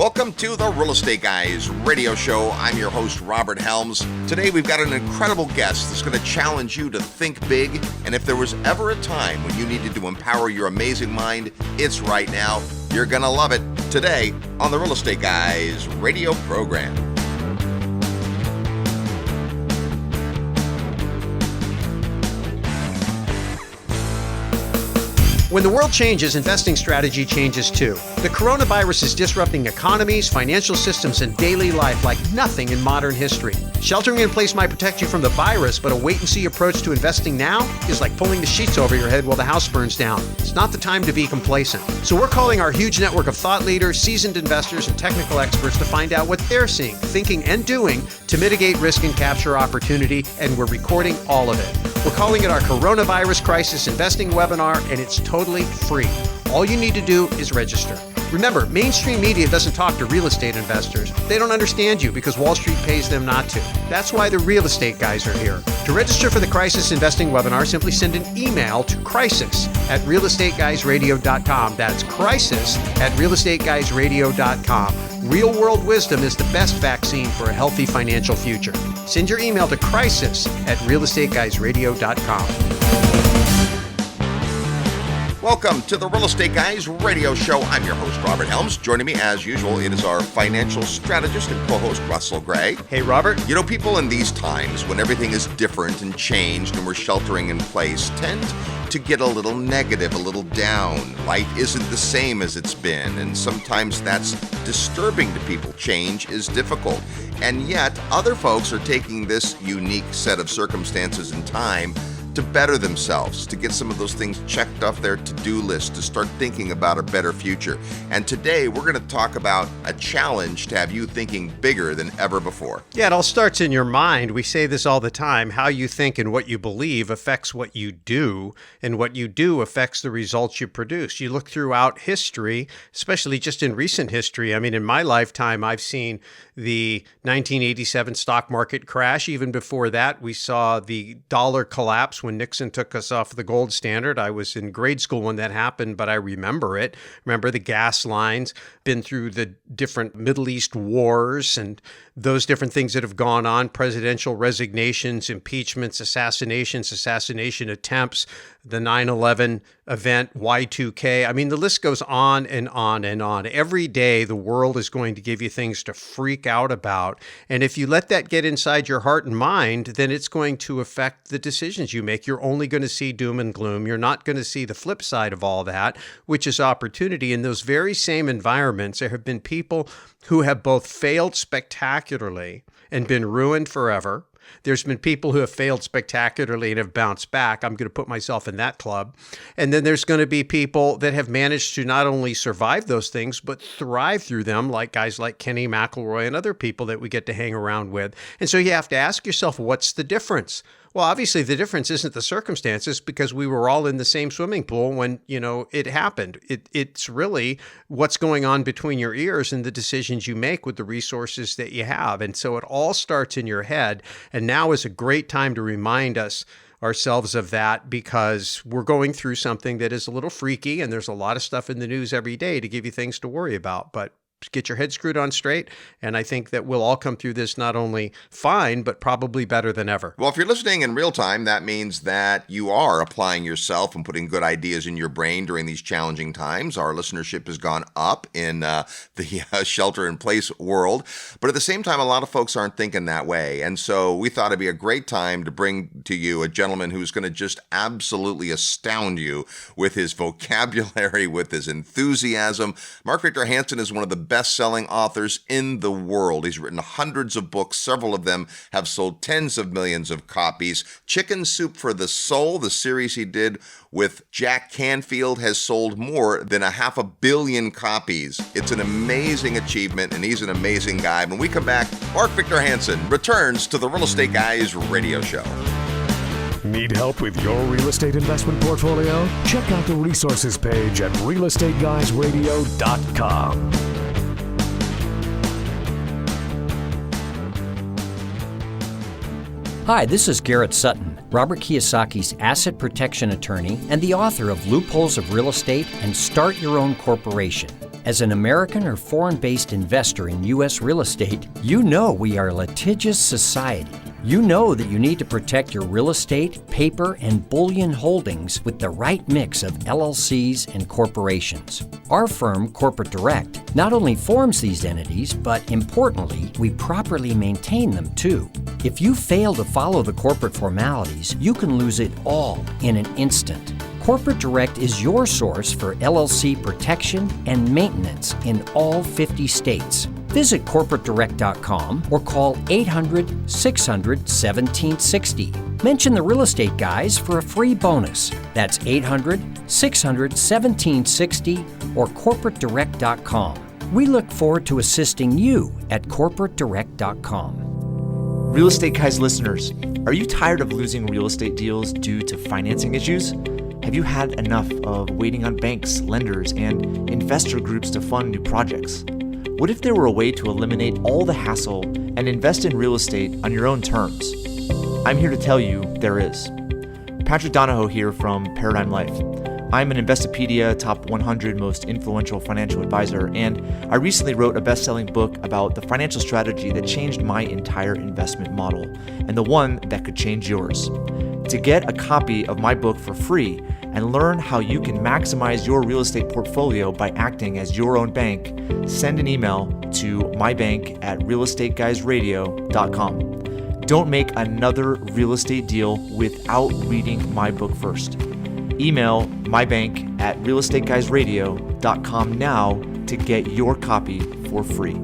Welcome to the Real Estate Guys radio show. I'm your host, Robert Helms. Today we've got an incredible guest that's going to challenge you to think big. And if there was ever a time when you needed to empower your amazing mind, it's right now. You're going to love it today on the Real Estate Guys radio program. When the world changes, investing strategy changes too. The coronavirus is disrupting economies, financial systems, and daily life like nothing in modern history. Sheltering in place might protect you from the virus, but a wait-and-see approach to investing now is like pulling the sheets over your head while the house burns down. It's not the time to be complacent. So we're calling our huge network of thought leaders, seasoned investors, and technical experts to find out what they're seeing, thinking, and doing to mitigate risk and capture opportunity, and we're recording all of it. We're calling it our Coronavirus Crisis Investing Webinar, and it's totally free. All you need to do is register. Remember, mainstream media doesn't talk to real estate investors. They don't understand you because Wall Street pays them not to. That's why the real estate guys are here. To register for the Crisis Investing Webinar, simply send an email to crisis@realestateguysradio.com. That's crisis@realestateguysradio.com. Real world wisdom is the best vaccine for a healthy financial future. Send your email to crisis@realestateguysradio.com. Welcome to the Real Estate Guys radio show. I'm your host, Robert Helms. Joining me, as usual, it is our financial strategist and co-host, Russell Gray. Hey, Robert. You know, people in these times, when everything is different and changed and we're sheltering in place, tend to get a little negative, a little down. Life isn't the same as it's been, and sometimes that's disturbing to people. Change is difficult. And yet, other folks are taking this unique set of circumstances and time to better themselves, to get some of those things checked off their to-do list, to start thinking about a better future. And today we're going to talk about a challenge to have you thinking bigger than ever before. Yeah, it all starts in your mind. We say this all the time. How you think and what you believe affects what you do, and what you do affects the results you produce. You look throughout history, especially just in recent history. I mean, in my lifetime, I've seen the 1987 stock market crash. Even before that, we saw the dollar collapse when Nixon took us off the gold standard. I was in grade school when that happened, but I remember it. Remember the gas lines, been through the different Middle East wars and those different things that have gone on, presidential resignations, impeachments, assassination attempts, the 9/11 event, Y2K. I mean, the list goes on and on and on. Every day, the world is going to give you things to freak out about. And if you let that get inside your heart and mind, then it's going to affect the decisions you make. You're only going to see doom and gloom. You're not going to see the flip side of all that, which is opportunity. In those very same environments, there have been people who have both failed spectacularly and been ruined forever. There's been people who have failed spectacularly and have bounced back. I'm going to put myself in that club. And then there's going to be people that have managed to not only survive those things, but thrive through them, like guys like Kenny McElroy and other people that we get to hang around with. And so you have to ask yourself, what's the difference? Well, obviously the difference isn't the circumstances, because we were all in the same swimming pool when, it happened. It's really what's going on between your ears and the decisions you make with the resources that you have. And so it all starts in your head. And now is a great time to remind ourselves of that, because we're going through something that is a little freaky, and there's a lot of stuff in the news every day to give you things to worry about. But get your head screwed on straight, and I think that we'll all come through this not only fine, but probably better than ever. Well, if you're listening in real time, that means that you are applying yourself and putting good ideas in your brain during these challenging times. Our listenership has gone up in the shelter-in-place world, but at the same time, a lot of folks aren't thinking that way, and so we thought it'd be a great time to bring to you a gentleman who's going to just absolutely astound you with his vocabulary, with his enthusiasm. Mark Victor Hansen is one of the best-selling authors in the world. He's written hundreds of books. Several of them have sold tens of millions of copies. Chicken Soup for the Soul, the series he did with Jack Canfield, has sold more than 500 million copies. It's an amazing achievement, and he's an amazing guy. When we come back, Mark Victor Hansen returns to the Real Estate Guys radio show. Need help with your real estate investment portfolio? Check out the resources page at realestateguysradio.com. Hi, this is Garrett Sutton, Robert Kiyosaki's asset protection attorney and the author of Loopholes of Real Estate and Start Your Own Corporation. As an American or foreign-based investor in U.S. real estate, you know we are a litigious society. You know that you need to protect your real estate, paper, and bullion holdings with the right mix of LLCs and corporations. Our firm, Corporate Direct, not only forms these entities, but importantly, we properly maintain them too. If you fail to follow the corporate formalities, you can lose it all in an instant. Corporate Direct is your source for LLC protection and maintenance in all 50 states. Visit corporatedirect.com or call 800-600-1760. Mention the Real Estate Guys for a free bonus. That's 800-600-1760 or corporatedirect.com. We look forward to assisting you at corporatedirect.com. Real Estate Guys listeners, are you tired of losing real estate deals due to financing issues? Have you had enough of waiting on banks, lenders, and investor groups to fund new projects? What if there were a way to eliminate all the hassle and invest in real estate on your own terms? I'm here to tell you there is. Patrick Donahoe here from Paradigm Life. I'm an Investopedia Top 100 Most Influential Financial Advisor, and I recently wrote a best-selling book about the financial strategy that changed my entire investment model, and the one that could change yours. To get a copy of my book for free and learn how you can maximize your real estate portfolio by acting as your own bank, send an email to mybank@realestateguysradio.com. Don't make another real estate deal without reading my book first. Email mybank@realestateguysradio.com now to get your copy for free.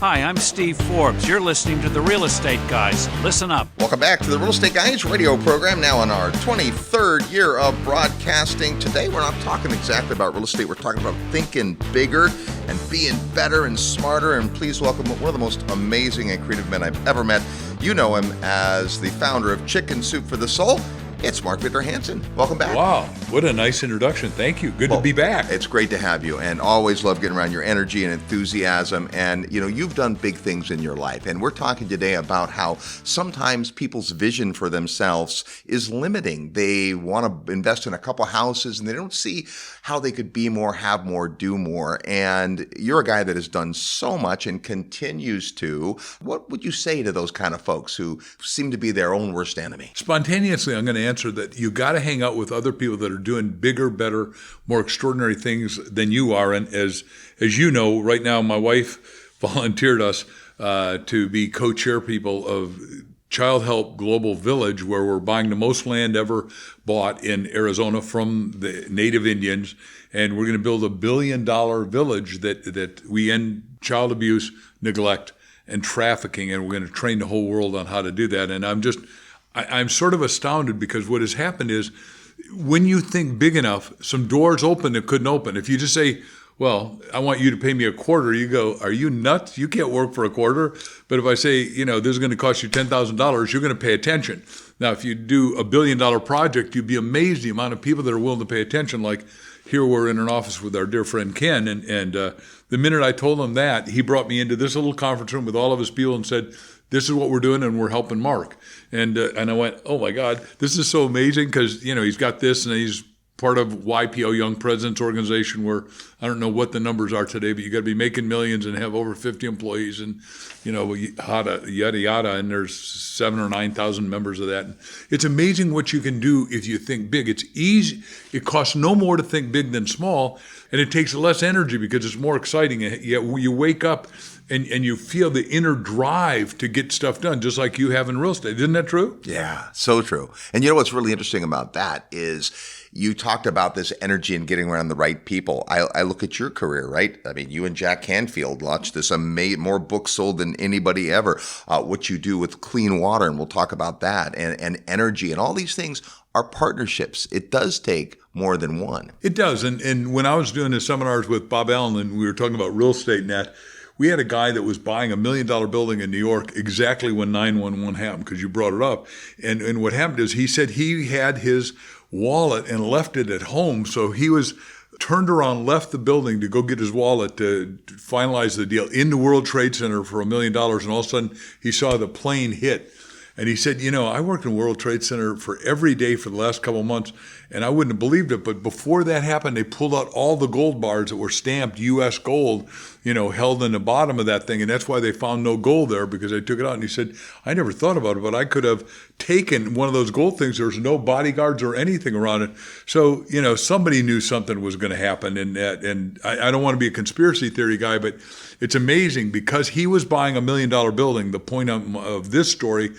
Hi, I'm Steve Forbes. You're listening to The Real Estate Guys. Listen up. Welcome back to the Real Estate Guys radio program, now on our 23rd year of broadcasting. Today, we're not talking exactly about real estate. We're talking about thinking bigger and being better and smarter. And please welcome one of the most amazing and creative men I've ever met. You know him as the founder of Chicken Soup for the Soul. It's Mark Victor Hansen. Welcome back. Wow, what a nice introduction. Thank you. Good to be back. It's great to have you, and always love getting around your energy and enthusiasm. And, you know, you've done big things in your life, and we're talking today about how sometimes people's vision for themselves is limiting. They want to invest in a couple houses, and they don't see how they could be more, have more, do more. And you're a guy that has done so much and continues to. What would you say to those kind of folks who seem to be their own worst enemy? Spontaneously, I'm going to answer that you got to hang out with other people that are doing bigger, better, more extraordinary things than you are. And as you know, right now, my wife volunteered us to be co-chair people of Child Help Global Village, where we're buying the most land ever bought in Arizona from the native Indians. And we're going to build $1 billion village that we end child abuse, neglect, and trafficking. And we're going to train the whole world on how to do that. And I'm sort of astounded, because what has happened is when you think big enough, some doors open that couldn't open. If you just say, well, I want you to pay me $25, you go, are you nuts? You can't work for $25. But if I say, you know, this is going to cost you $10,000, you're going to pay attention. Now, if you do a $1 billion project, you'd be amazed the amount of people that are willing to pay attention. Like here, we're in an office with our dear friend Ken, and the minute I told him that, he brought me into this little conference room with all of his people and said, this is what we're doing, and we're helping Mark. And I went, oh my God, this is so amazing, because, you know, he's got this, and he's part of YPO, Young Presidents Organization, where I don't know what the numbers are today, but you got to be making millions and have over 50 employees, and, you know, yada, yada, and there's 7,000 or 9,000 members of that. And it's amazing what you can do if you think big. It's easy. It costs no more to think big than small, and it takes less energy because it's more exciting. Yet you wake up and you feel the inner drive to get stuff done, just like you have in real estate. Isn't that true? Yeah, so true. And you know what's really interesting about that is you talked about this energy and getting around the right people. I look at your career, right? I mean, you and Jack Canfield launched this more books sold than anybody ever. What you do with clean water, and we'll talk about that, and energy, and all these things are partnerships. It does take more than one. It does. And when I was doing the seminars with Bob Allen, and we were talking about real estate and that, we had a guy that was buying $1 million building in New York exactly when 9/11 happened, because you brought it up. And what happened is he said he had his wallet and left it at home. So he was turned around, left the building to go get his wallet to finalize the deal in the World Trade Center for $1 million. And all of a sudden he saw the plane hit. And he said, I worked in World Trade Center for every day for the last couple of months, and I wouldn't have believed it. But before that happened, they pulled out all the gold bars that were stamped U.S. gold, held in the bottom of that thing. And that's why they found no gold there, because they took it out. And he said, I never thought about it, but I could have taken one of those gold things. There was no bodyguards or anything around it. So, somebody knew something was going to happen. And I don't want to be a conspiracy theory guy, but it's amazing because he was buying $1 million building. The point of this story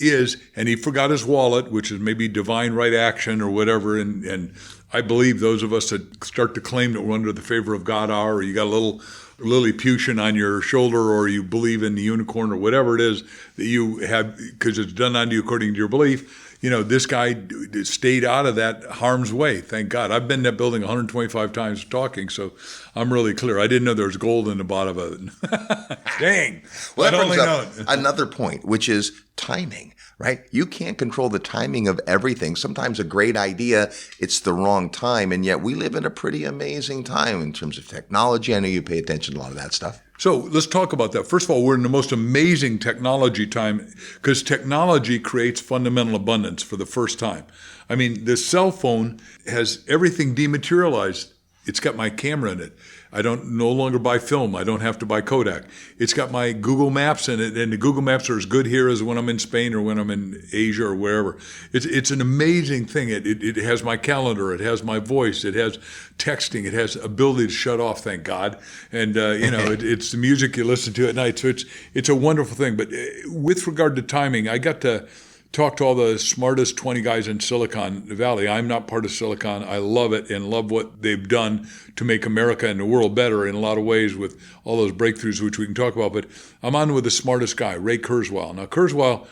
is, and he forgot his wallet, which is maybe divine right action or whatever. And I believe those of us that start to claim that we're under the favor of God are, or you got a little Lilliputian on your shoulder, or you believe in the unicorn or whatever it is that you have, because it's done unto you according to your belief. This guy stayed out of that harm's way. Thank God. I've been in that building 125 times talking, so I'm really clear. I didn't know there was gold in the bottom of it. Dang. Well, that brings up another point, which is timing, right? You can't control the timing of everything. Sometimes a great idea, it's the wrong time, and yet we live in a pretty amazing time in terms of technology. I know you pay attention to a lot of that stuff. So let's talk about that. First of all, we're in the most amazing technology time because technology creates fundamental abundance for the first time. I mean, the cell phone has everything dematerialized. It's got my camera in it. I don't no longer buy film. I don't have to buy Kodak. It's got my Google Maps in it, and the Google Maps are as good here as when I'm in Spain or when I'm in Asia or wherever. It's an amazing thing. It has my calendar. It has my voice. It has texting. It has ability to shut off, thank God. And it's the music you listen to at night. So it's a wonderful thing. But with regard to timing, I got to talk to all the smartest 20 guys in Silicon Valley. I'm not part of Silicon. I love it and love what they've done to make America and the world better in a lot of ways with all those breakthroughs, which we can talk about. But I'm on with the smartest guy, Ray Kurzweil. Now, Kurzweil,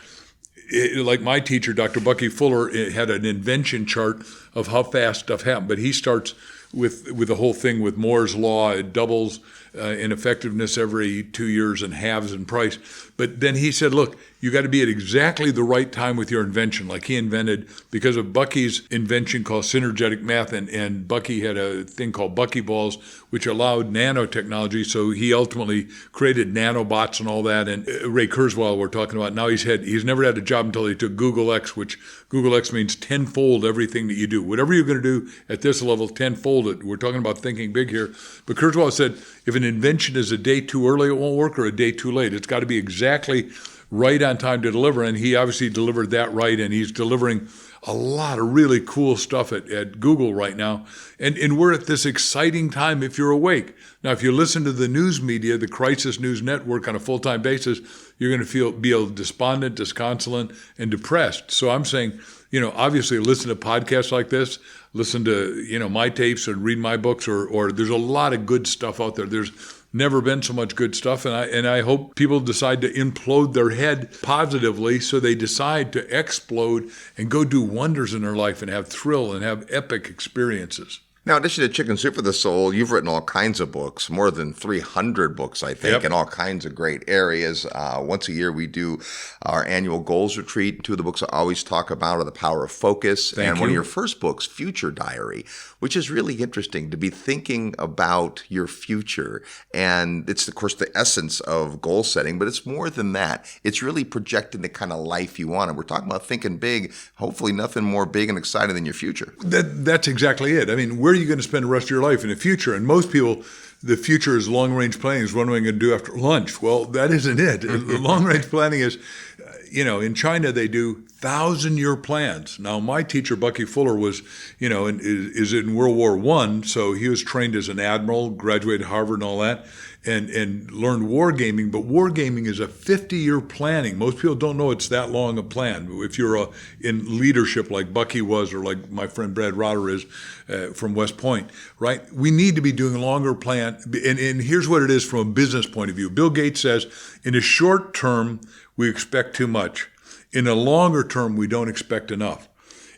like my teacher, Dr. Bucky Fuller, had an invention chart of how fast stuff happened. But he starts with the whole thing with Moore's Law. It doubles in effectiveness every 2 years and halves in price. But then he said, look, you got to be at exactly the right time with your invention. Like he invented, because of Bucky's invention called synergetic math, and Bucky had a thing called Buckyballs, which allowed nanotechnology. So he ultimately created nanobots and all that. And Ray Kurzweil we're talking about, now he's never had a job until he took Google X, which Google X means tenfold everything that you do. Whatever you're going to do at this level, tenfold it. We're talking about thinking big here. But Kurzweil said, if an invention is a day too early, it won't work, or a day too late. It's got to be exactly right on time to deliver. And he obviously delivered that right. And he's delivering a lot of really cool stuff at Google right now. And we're at this exciting time if you're awake. Now, if you listen to the news media, the Crisis News Network on a full-time basis, you're going to be despondent, disconsolate, and depressed. So I'm saying, obviously listen to podcasts like this, listen to, my tapes and read my books, or there's a lot of good stuff out there. There's never been so much good stuff, and I hope people decide to implode their head positively so they decide to explode and go do wonders in their life and have thrill and have epic experiences. Now, in addition to Chicken Soup for the Soul, you've written all kinds of books, more than 300 books, I think, in all kinds of great areas. Once a year, we do our annual goals retreat. Two of the books I always talk about are The Power of Focus and one of your first books, Future Diary, which is really interesting to be thinking about your future. And it's, of course, the essence of goal setting, but it's more than that. It's really projecting the kind of life you want. And we're talking about thinking big, hopefully nothing more big and exciting than your future. That's exactly it. I mean, where are you going to spend the rest of your life in the future? And most people, the future is long-range planning, is what am I going to do after lunch? Well, that isn't it. Long-range planning is, in China they do 1,000-year plans. Now, my teacher, Bucky Fuller, was, is in World War I, so he was trained as an admiral, graduated Harvard and all that, and learned wargaming. But wargaming is a 50-year planning. Most people don't know it's that long a plan. If you're in leadership like Bucky was, or like my friend Brad Rotter is from West Point, right? We need to be doing longer plan. And here's what it is from a business point of view. Bill Gates says, in a short term, we expect too much. In a longer term, we don't expect enough.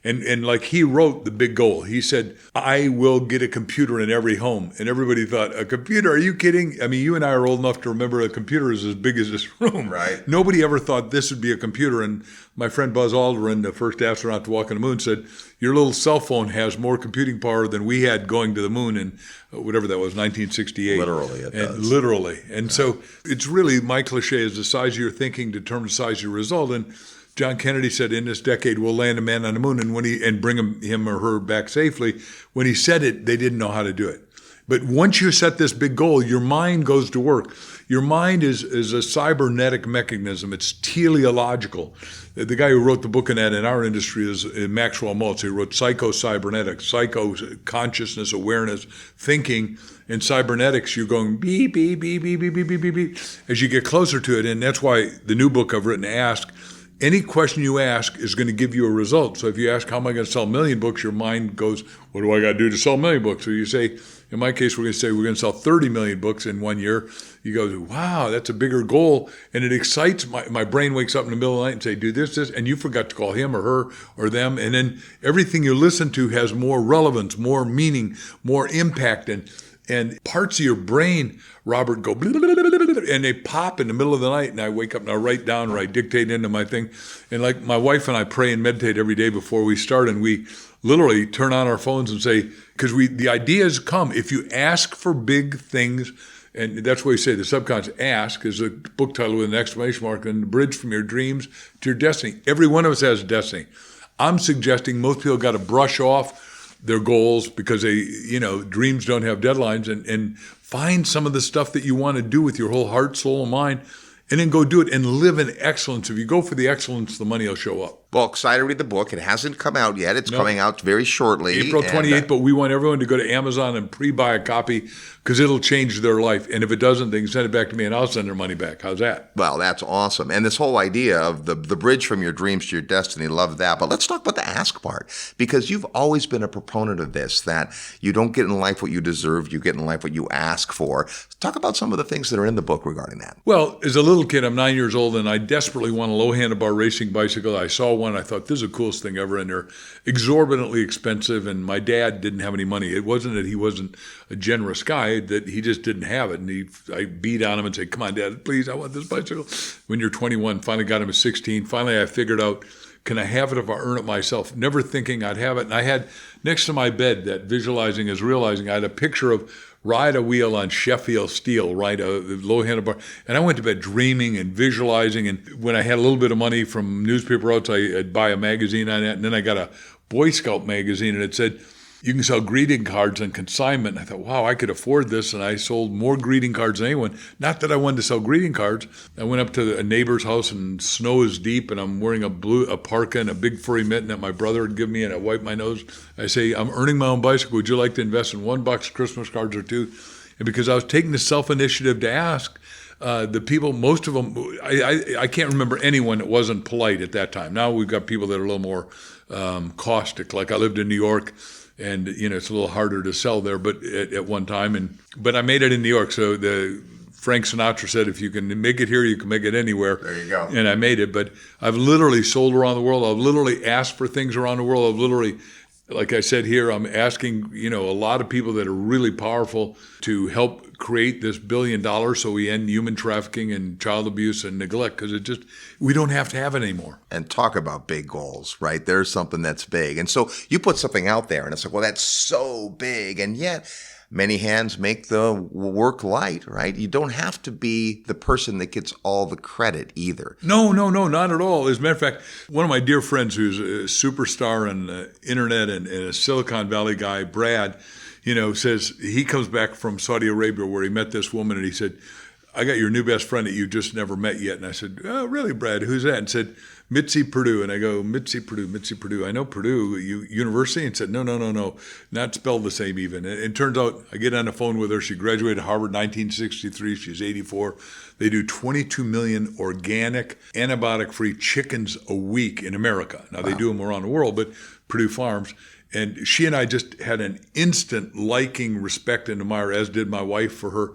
And like he wrote the big goal. He said, I will get a computer in every home. And everybody thought, a computer? Are you kidding? I mean, you and I are old enough to remember a computer is as big as this room. Right. Nobody ever thought this would be a computer. And my friend Buzz Aldrin, the first astronaut to walk on the moon, said, your little cell phone has more computing power than we had going to the moon in whatever that was, 1968. Literally, it does. Literally. And so it's really, my cliche is the size of your thinking determines the size of your result. And John Kennedy said, in this decade, we'll land a man on the moon and bring him or her back safely. When he said it, they didn't know how to do it. But once you set this big goal, your mind goes to work. Your mind is a cybernetic mechanism. It's teleological. The guy who wrote the book on that in our industry is Maxwell Maltz. He wrote Psycho-Cybernetics, psycho, consciousness, awareness, thinking. In cybernetics, you're going beep, beep, beep, beep, beep, beep, beep, beep, beep, as you get closer to it. And that's why the new book I've written, Ask, any question you ask is going to give you a result. So if you ask, how am I going to sell 1 million books? Your mind goes, what do I got to do to sell 1 million books? So you say, in my case, we're going to say we're going to sell 30 million books in 1 year. You go, wow, that's a bigger goal. And it excites, my brain wakes up in the middle of the night and say, do this, and you forgot to call him or her or them. And then everything you listen to has more relevance, more meaning, more impact. And parts of your brain, Robert, go blah, blah, blah, blah, blah, and they pop in the middle of the night, and I wake up and I write down or I dictate into my thing. And like my wife and I pray and meditate every day before we start, and we literally turn on our phones and say, because the ideas come. If you ask for big things, and that's why we say the subconscious, ask is a book title with an exclamation mark, and the bridge from your dreams to your destiny. Every one of us has a destiny. I'm suggesting most people got to brush off their goals because dreams don't have deadlines, and find some of the stuff that you want to do with your whole heart, soul, and mind, and then go do it and live in excellence. If you go for the excellence, the money will show up. Well, excited to read the book. It hasn't come out yet. It's coming out very shortly. April 28th, but we want everyone to go to Amazon and pre-buy a copy because it'll change their life. And if it doesn't, they can send it back to me and I'll send their money back. How's that? Well, that's awesome. And this whole idea of the bridge from your dreams to your destiny, love that. But let's talk about the ask part, because you've always been a proponent of this, that you don't get in life what you deserve, you get in life what you ask for. Talk about some of the things that are in the book regarding that. Well, as a little kid, I'm 9 years old, and I desperately want a low handlebar racing bicycle. I saw one. I thought, this is the coolest thing ever, and they're exorbitantly expensive, and my dad didn't have any money. It wasn't that he wasn't a generous guy, that he just didn't have it. And I beat on him and said, come on, Dad, please, I want this bicycle. When you're 21, finally got him at 16. Finally, I figured out, can I have it if I earn it myself? Never thinking I'd have it. And I had next to my bed, that visualizing is realizing, I had a picture of ride a wheel on Sheffield steel, ride a low handlebar. And I went to bed dreaming and visualizing. And when I had a little bit of money from newspaper routes, I'd buy a magazine on that. And then I got a Boy Scout magazine, and it said, you can sell greeting cards on consignment. And I thought, wow, I could afford this. And I sold more greeting cards than anyone. Not that I wanted to sell greeting cards. I went up to a neighbor's house, and snow is deep, and I'm wearing a parka and a big furry mitten that my brother would give me, and I wipe my nose. I say, I'm earning my own bicycle. Would you like to invest in $1 Christmas cards or two? And because I was taking the self-initiative to ask, the people, most of them, I can't remember anyone that wasn't polite at that time. Now we've got people that are a little more caustic. Like I lived in New York, and it's a little harder to sell there, but at one time, but I made it in New York. So Frank Sinatra said, if you can make it here, you can make it anywhere. There you go. And I made it, but I've literally sold around the world. I've literally asked for things around the world. I've literally, like I said here, I'm asking, a lot of people that are really powerful to help create this $1 billion so we end human trafficking and child abuse and neglect, because we don't have to have it anymore. And talk about big goals, right? There's something that's big. And so you put something out there, and it's like, well, that's so big. And yet many hands make the work light, right? You don't have to be the person that gets all the credit either. No, not at all. As a matter of fact, one of my dear friends who's a superstar in the internet and a Silicon Valley guy, Brad, says he comes back from Saudi Arabia where he met this woman, and he said, I got your new best friend that you just never met yet. And I said, oh, really, Brad? Who's that? And said, Mitzi Purdue. And I go, Mitzi Purdue. I know Purdue University. And said, no, not spelled the same even. And it turns out I get on the phone with her. She graduated Harvard 1963. She's 84. They do 22 million organic, antibiotic-free chickens a week in America. Now, They do them around the world, but Purdue Farms. And she and I just had an instant liking, respect, and admire, as did my wife for her.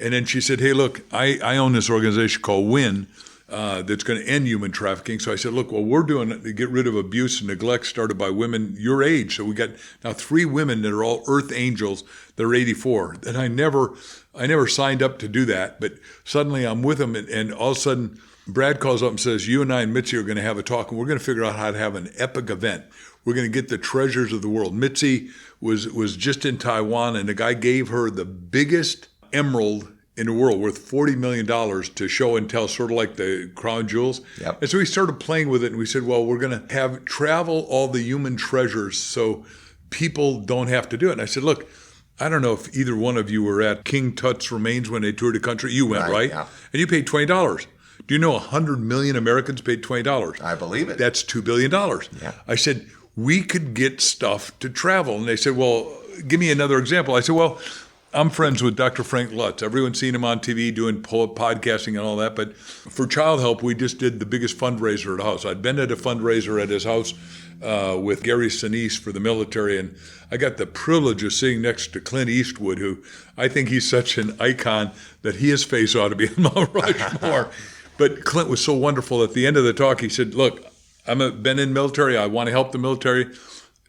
And then she said, hey, look, I own this organization called WIN that's going to end human trafficking. So I said, look, well, we're doing it to get rid of abuse and neglect started by women your age. So we got now 3 women that are all earth angels. They're 84. And I never signed up to do that. But suddenly I'm with them, and all of a sudden Brad calls up and says, you and I and Mitzi are going to have a talk, and we're going to figure out how to have an epic event. We're going to get the treasures of the world. Mitzi was just in Taiwan, and the guy gave her the biggest emerald in the world worth $40 million to show and tell, sort of like the crown jewels. Yep. And so we started playing with it, and we said, well, we're going to have travel all the human treasures so people don't have to do it. And I said, look, I don't know if either one of you were at King Tut's remains when they toured the country. You went, right? Yeah. And you paid $20. Do you know 100 million Americans paid $20? I believe it. That's $2 billion. Yeah. I said, we could get stuff to travel. And they said, well, give me another example. I said, well, I'm friends with Dr. Frank Lutz. Everyone's seen him on TV doing podcasting and all that. But for Child Help, we just did the biggest fundraiser at the house. I'd been at a fundraiser at his house with Gary Sinise for the military, and I got the privilege of sitting next to Clint Eastwood, who I think he's such an icon that his face ought to be on Mount Rushmore. But Clint was so wonderful. At the end of the talk, he said, look, been in military. I want to help the military.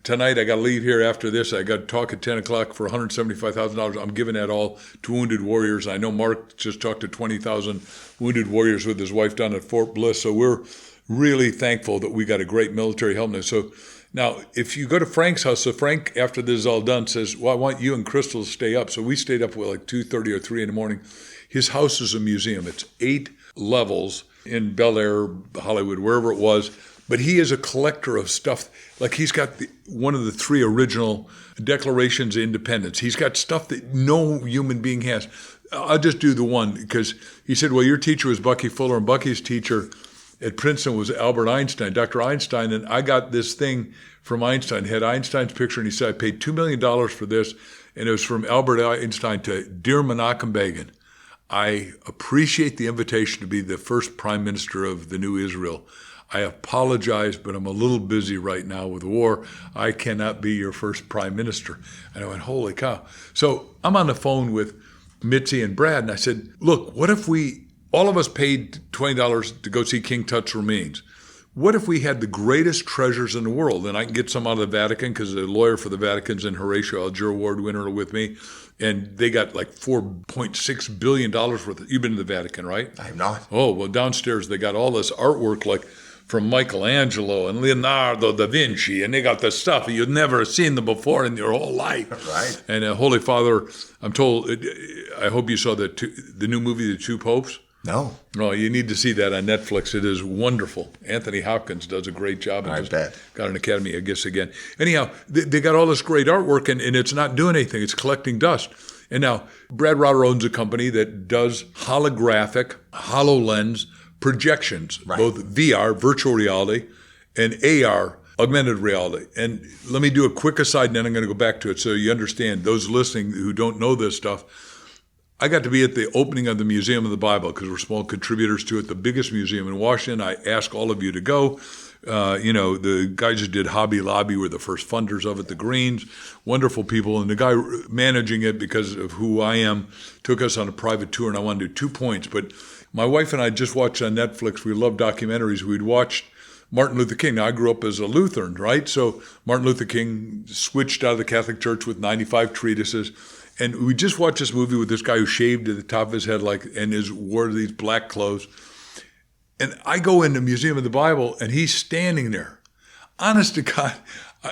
Tonight, I got to leave here after this. I got to talk at 10 o'clock for $175,000. I'm giving that all to wounded warriors. I know Mark just talked to 20,000 wounded warriors with his wife down at Fort Bliss. So we're really thankful that we got a great military helmet. So now, if you go to Frank's house, so Frank, after this is all done, says, well, I want you and Crystal to stay up. So we stayed up like 2:30 or 3 in the morning. His house is a museum. It's 8 levels in Bel Air, Hollywood, wherever it was. But he is a collector of stuff. Like he's got one of the 3 original Declarations of Independence. He's got stuff that no human being has. I'll just do the one because he said, well, your teacher was Bucky Fuller, and Bucky's teacher at Princeton was Albert Einstein, Dr. Einstein. And I got this thing from Einstein, had Einstein's picture, and he said, I paid $2 million for this. And it was from Albert Einstein to Dear Menachem Begin. I appreciate the invitation to be the first prime minister of the new Israel. I apologize, but I'm a little busy right now with war. I cannot be your first prime minister. And I went, holy cow. So I'm on the phone with Mitzi and Brad, and I said, look, what if all of us paid $20 to go see King Tut's remains? What if we had the greatest treasures in the world? And I can get some out of the Vatican because the lawyer for the Vatican's in Horatio Alger Award winner with me. And they got like $4.6 billion worth of, you've been to the Vatican, right? I have not. Oh, well, downstairs they got all this artwork like from Michelangelo and Leonardo da Vinci, and they got the stuff you've never seen them before in your whole life. Right. And Holy Father, I'm told, I hope you saw the new movie, The Two Popes. No. Oh, you need to see that on Netflix. It is wonderful. Anthony Hopkins does a great job. And I bet. Got an Academy, I guess, again. Anyhow, they got all this great artwork, and it's not doing anything. It's collecting dust. And now, Brad Rotter owns a company that does holographic, HoloLens projections, right. Both VR, virtual reality, and AR, augmented reality. And let me do a quick aside, and then I'm going to go back to it so you understand, those listening who don't know this stuff. I got to be at the opening of the Museum of the Bible because we're small contributors to it, the biggest museum in Washington. I ask all of you to go. The guys who did Hobby Lobby were the first funders of it, the Greens, wonderful people. And the guy managing it, because of who I am, took us on a private tour, and I want to do 2 points. But my wife and I just watched on Netflix. We love documentaries. We'd watched Martin Luther King. Now, I grew up as a Lutheran, right? So Martin Luther King switched out of the Catholic Church with 95 treatises. And we just watched this movie with this guy who shaved at the top of his head and wore these black clothes. And I go in the Museum of the Bible, and he's standing there. Honest to God,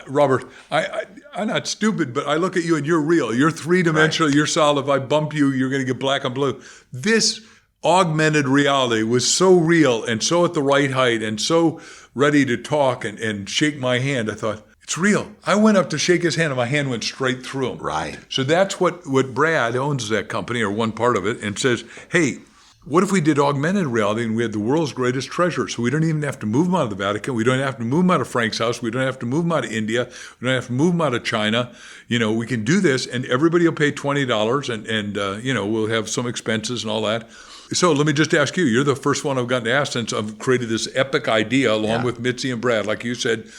Robert, I'm not stupid, but I look at you and you're real. You're three-dimensional. Right. You're solid. If I bump you, you're going to get black and blue. This augmented reality was so real and so at the right height and so ready to talk and shake my hand. I thought, it's real. I went up to shake his hand, and my hand went straight through him. Right. So that's what Brad owns, that company, or one part of it, and says, hey, what if we did augmented reality and we had the world's greatest treasure? So we don't even have to move them out of the Vatican. We don't have to move them out of Frank's house. We don't have to move them out of India. We don't have to move them out of China. We can do this, and everybody will pay $20, and we'll have some expenses and all that. So let me just ask you, you're the first one I've gotten to ask since I've created this epic idea along with Mitzi and Brad. Like you said,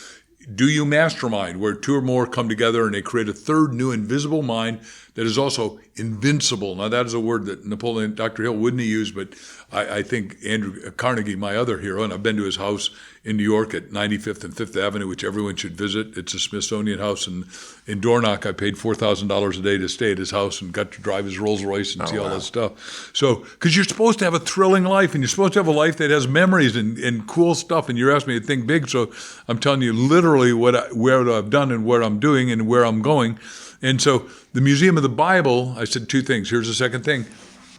do you mastermind, where 2 or more come together and they create a third new invisible mind that is also invincible. Now, that is a word that Dr. Hill wouldn't have used, but I think Andrew Carnegie, my other hero, and I've been to his house in New York at 95th and 5th Avenue, which everyone should visit. It's a Smithsonian house. And in Dornoch, I paid $4,000 a day to stay at his house and got to drive his Rolls Royce and see all that stuff. So, because you're supposed to have a thrilling life, and you're supposed to have a life that has memories and cool stuff, and you're asking me to think big. So I'm telling you literally where I've done and what I'm doing and where I'm going. And so the Museum of the Bible, I said 2 things. Here's the second thing.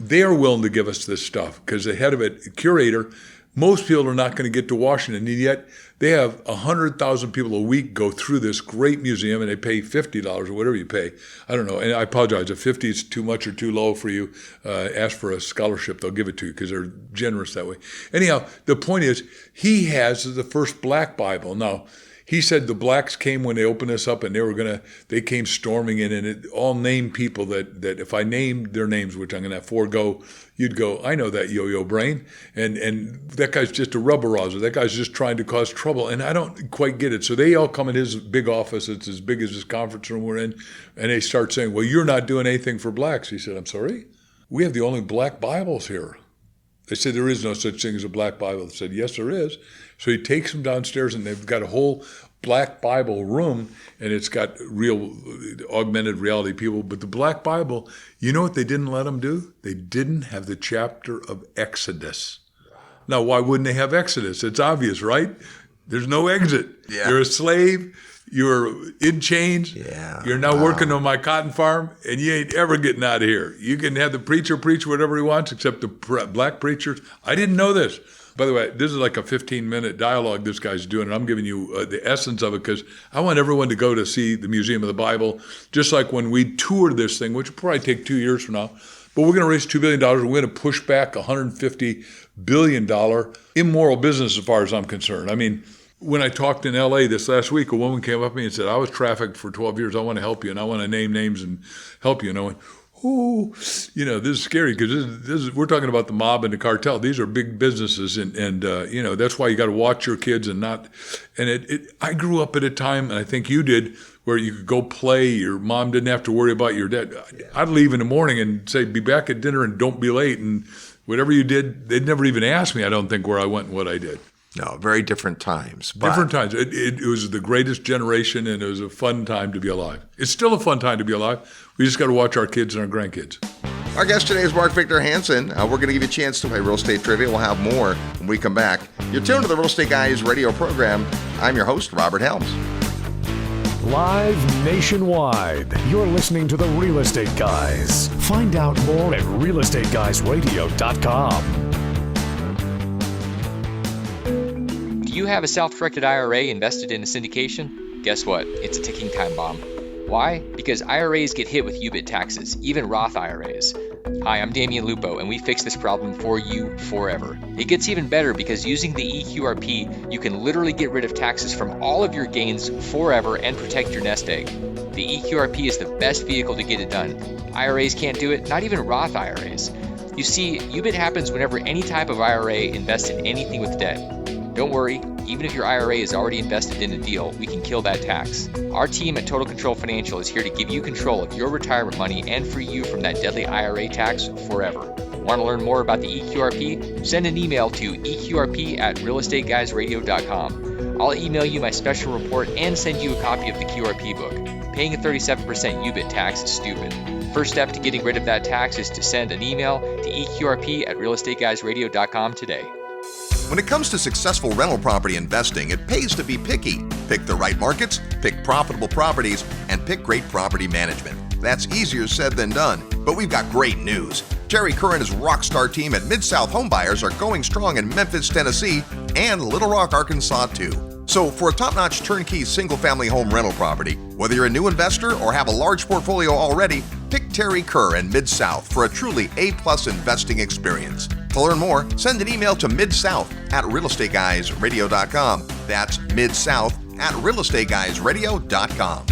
they are willing to give us this stuff because the head of it, curator, most people are not going to get to Washington, and yet they have 100,000 people a week go through this great museum, and they pay $50 or whatever you pay. I don't know, and I apologize. If 50 is too much or too low for you, ask for a scholarship. They'll give it to you because they're generous that way. Anyhow, the point is, he has the first black Bible. Now, he said the blacks came when they opened this up, and they came storming in, and it all named people that if I named their names, which I'm going to forego, you'd go, I know that yo-yo brain, and that guy's just a rubber-rouser. That guy's just trying to cause trouble, and I don't quite get it. So they all come in his big office. It's as big as this conference room we're in, and they start saying, well, you're not doing anything for blacks. He said, I'm sorry? We have the only black Bibles here. They said, there is no such thing as a black Bible. They said, yes, there is. So he takes them downstairs, and they've got a whole black Bible room, and it's got real augmented reality people. But the black Bible, you know what they didn't let them do? They didn't have the chapter of Exodus. Now, why wouldn't they have Exodus? It's obvious, right? There's no exit. Yeah. You're a slave. You're in chains. Yeah. You're now working on my cotton farm, and you ain't ever getting out of here. You can have the preacher preach whatever he wants, except the black preachers. I didn't know this. By the way, this is like a 15-minute dialogue this guy's doing, and I'm giving you the essence of it because I want everyone to go to see the Museum of the Bible, just like when we toured this thing, which will probably take 2 years from now. But we're going to raise $2 billion. We're going to push back $150 billion immoral business as far as I'm concerned. I mean, when I talked in L.A. this last week, a woman came up to me and said, I was trafficked for 12 years. I want to help you, and I want to name names and help you. And I went, ooh, this is scary because we're talking about the mob and the cartel. These are big businesses, and that's why you got to watch your kids and not. And I grew up at a time, and I think you did, where you could go play. Your mom didn't have to worry about your dad. I'd leave in the morning and say, be back at dinner and don't be late. And whatever you did, they'd never even ask me, I don't think, where I went and what I did. No, very different times. Different times. It was the greatest generation, and it was a fun time to be alive. It's still a fun time to be alive. We just got to watch our kids and our grandkids. Our guest today is Mark Victor Hansen. We're going to give you a chance to play Real Estate Trivia. We'll have more when we come back. You're tuned to the Real Estate Guys radio program. I'm your host, Robert Helms. Live nationwide, you're listening to the Real Estate Guys. Find out more at realestateguysradio.com. Do you have a self-directed IRA invested in a syndication? Guess what? It's a ticking time bomb. Why? Because IRAs get hit with UBIT taxes, even Roth IRAs. Hi, I'm Damian Lupo, and we fix this problem for you forever. It gets even better because using the EQRP, you can literally get rid of taxes from all of your gains forever and protect your nest egg. The EQRP is the best vehicle to get it done. IRAs can't do it, not even Roth IRAs. You see, UBIT happens whenever any type of IRA invests in anything with debt. Don't worry, even if your IRA is already invested in a deal, we can kill that tax. Our team at Total Control Financial is here to give you control of your retirement money and free you from that deadly IRA tax forever. Want to learn more about the EQRP? Send an email to eqrp@realestateguysradio.com. I'll email you my special report and send you a copy of the QRP book. Paying a 37% UBIT tax is stupid. First step to getting rid of that tax is to send an email to eqrp@realestateguysradio.com today. When it comes to successful rental property investing, it pays to be picky. Pick the right markets, pick profitable properties, and pick great property management. That's easier said than done, but we've got great news. Terry Kerr and his rockstar team at Mid-South Homebuyers are going strong in Memphis, Tennessee, and Little Rock, Arkansas, too. So for a top-notch turnkey single-family home rental property, whether you're a new investor or have a large portfolio already, pick Terry Kerr and Mid-South for a truly A-plus investing experience. To learn more, send an email to midsouth@realestateguysradio.com. That's midsouth@realestateguysradio.com.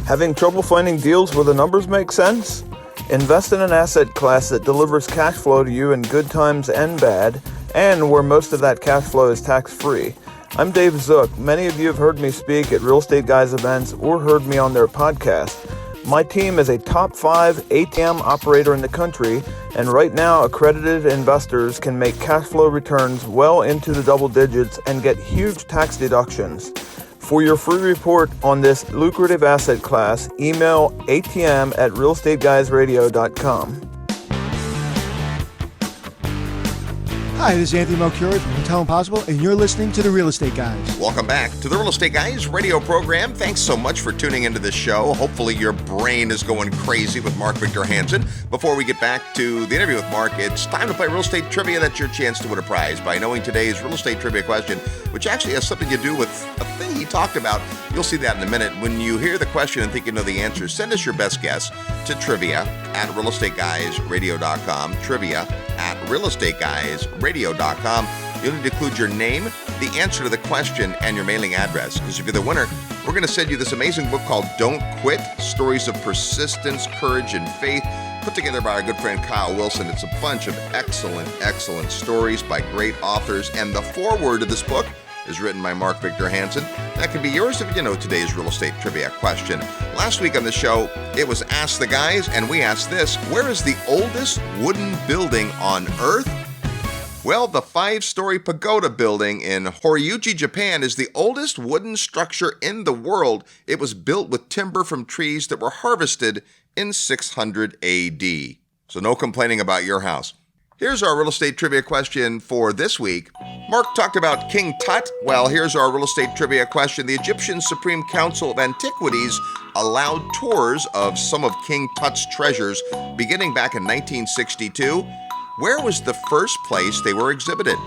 Having trouble finding deals where the numbers make sense? Invest in an asset class that delivers cash flow to you in good times and bad, and where most of that cash flow is tax-free. I'm Dave Zook. Many of you have heard me speak at Real Estate Guys events or heard me on their podcast. My team is a top 5 ATM operator in the country, and right now accredited investors can make cash flow returns well into the double digits and get huge tax deductions. For your free report on this lucrative asset class, email atm@realestateguysradio.com. Hi, this is Anthony Melchiori from Hotel Impossible, and you're listening to The Real Estate Guys. Welcome back to the Real Estate Guys radio program. Thanks so much for tuning into the show. Hopefully your brain is going crazy with Mark Victor Hansen. Before we get back to the interview with Mark, it's time to play Real Estate Trivia. That's your chance to win a prize by knowing today's Real Estate Trivia question, which actually has something to do with a thing he talked about. You'll see that in a minute. When you hear the question and think you know the answer, send us your best guess to trivia@realestateguysradio.com. Trivia@realestateguysradio.com. You'll need to include your name, the answer to the question, and your mailing address. Because if you're the winner, we're going to send you this amazing book called Don't Quit, Stories of Persistence, Courage, and Faith, put together by our good friend Kyle Wilson. It's a bunch of excellent stories by great authors. And the foreword of this book is written by Mark Victor Hansen. That can be yours if you know today's real estate trivia question. Last week on the show, it was Ask the Guys, and we asked this: where is the oldest wooden building on Earth? Well, the 5-story pagoda building in Horyuji, Japan is the oldest wooden structure in the world. It was built with timber from trees that were harvested in 600 AD. So no complaining about your house. Here's our real estate trivia question for this week. Mark talked about King Tut. Well, here's our real estate trivia question. The Egyptian Supreme Council of Antiquities allowed tours of some of King Tut's treasures beginning back in 1962. Where was the first place they were exhibited?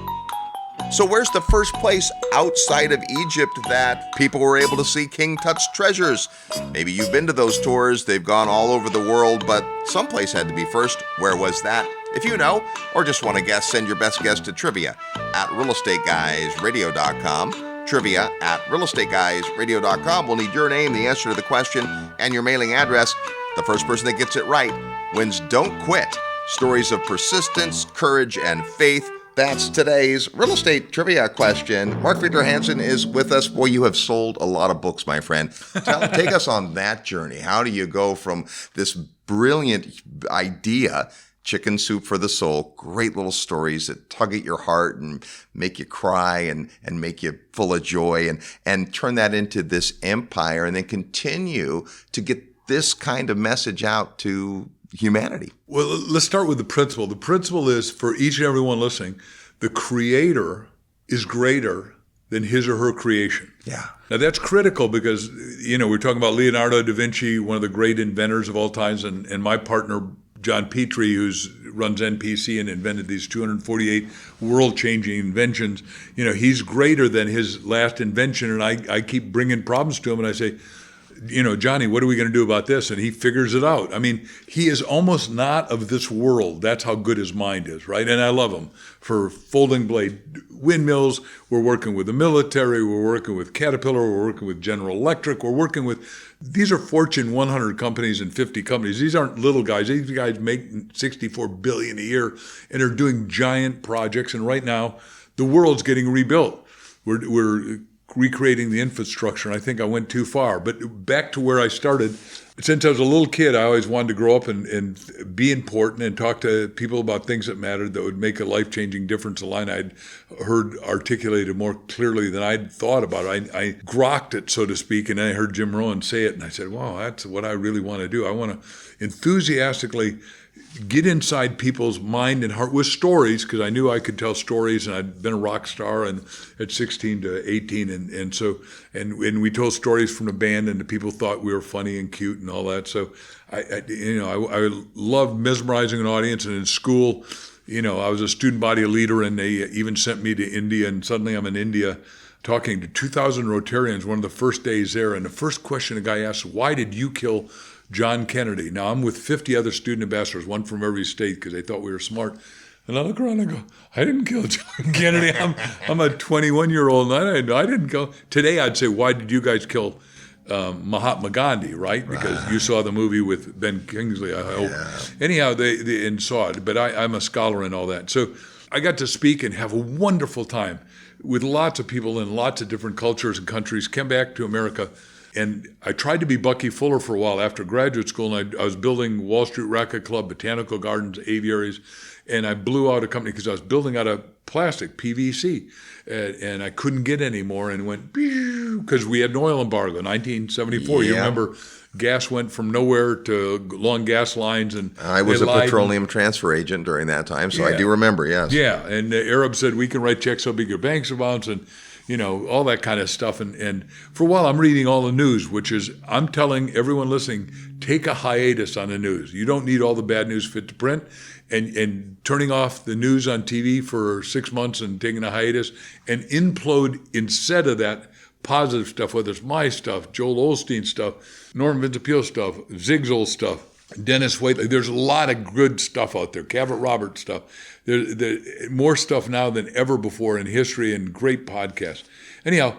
So where's the first place outside of Egypt that people were able to see King Tut's treasures? Maybe you've been to those tours. They've gone all over the world, but someplace had to be first. Where was that? If you know, or just want to guess, send your best guess to trivia@realestateguysradio.com. Trivia@realestateguysradio.com. We'll need your name, the answer to the question, and your mailing address. The first person that gets it right wins Don't Quit, Stories of Persistence, Courage, and Faith. That's today's real estate trivia question. Mark Victor Hansen is with us. Boy, you have sold a lot of books, my friend. Take us on that journey. How do you go from this brilliant idea, Chicken Soup for the Soul, great little stories that tug at your heart and make you cry and make you full of joy, and turn that into this empire, and then continue to get this kind of message out to humanity? Well, let's start with the principle. The principle is, for each and every one listening, the creator is greater than his or her creation. Yeah. Now that's critical because, we're talking about Leonardo da Vinci, one of the great inventors of all times, and my partner, John Petrie, who runs NPC and invented these 248 world-changing inventions. He's greater than his last invention, and I keep bringing problems to him, and I say, Johnny, what are we going to do about this? And he figures it out. I mean, he is almost not of this world. That's how good his mind is, right? And I love him. For folding blade windmills, we're working with the military, we're working with Caterpillar, we're working with General Electric, these are Fortune 100 companies and 50 companies. These aren't little guys. These guys make $64 billion a year and are doing giant projects. And right now, the world's getting rebuilt. We're recreating the infrastructure, and I think I went too far. But back to where I started, since I was a little kid, I always wanted to grow up and be important and talk to people about things that mattered, that would make a life-changing difference, a line I'd heard articulated more clearly than I'd thought about it. I grokked it, so to speak, and I heard Jim Rohn say it, and I said, wow, that's what I really want to do. I want to enthusiastically get inside people's mind and heart with stories, because I knew I could tell stories, and I'd been a rock star and at 16 to 18, and we told stories from the band, and the people thought we were funny and cute and all that. So I loved mesmerizing an audience, and in school, I was a student body leader, and they even sent me to India, and suddenly I'm in India talking to 2,000 Rotarians one of the first days there, and the first question a guy asked, why did you kill John Kennedy? Now, I'm with 50 other student ambassadors, one from every state, because they thought we were smart. And I look around and I go, I didn't kill John Kennedy. I'm a 21-year-old, and I didn't kill. Today, I'd say, why did you guys kill Mahatma Gandhi, right? Because you saw the movie with Ben Kingsley, I hope. Yeah. Anyhow, they saw it, but I'm a scholar in all that. So I got to speak and have a wonderful time with lots of people in lots of different cultures and countries, came back to America, And I tried to be Bucky Fuller for a while after graduate school, and I was building Wall Street Racquet Club, botanical gardens, aviaries, and I blew out a company because I was building out of plastic, PVC, and I couldn't get any more, and went, because we had an oil embargo in 1974. You remember, gas went from nowhere to long gas lines. And I was a petroleum transfer agent during that time, so I do remember, yes. Yeah, and the Arabs said, we can write checks so big your banks are bounce, and all that kind of stuff. And for a while, I'm reading all the news, which is, I'm telling everyone listening, take a hiatus on the news. You don't need all the bad news fit to print. And turning off the news on TV for 6 months and taking a hiatus, and implode instead of that positive stuff, whether it's my stuff, Joel Osteen stuff, Norman Vincent Peale stuff, Zigzag stuff, Dennis Waitley. There's a lot of good stuff out there, Cavett Roberts stuff. There's more stuff now than ever before in history, and great podcasts. Anyhow,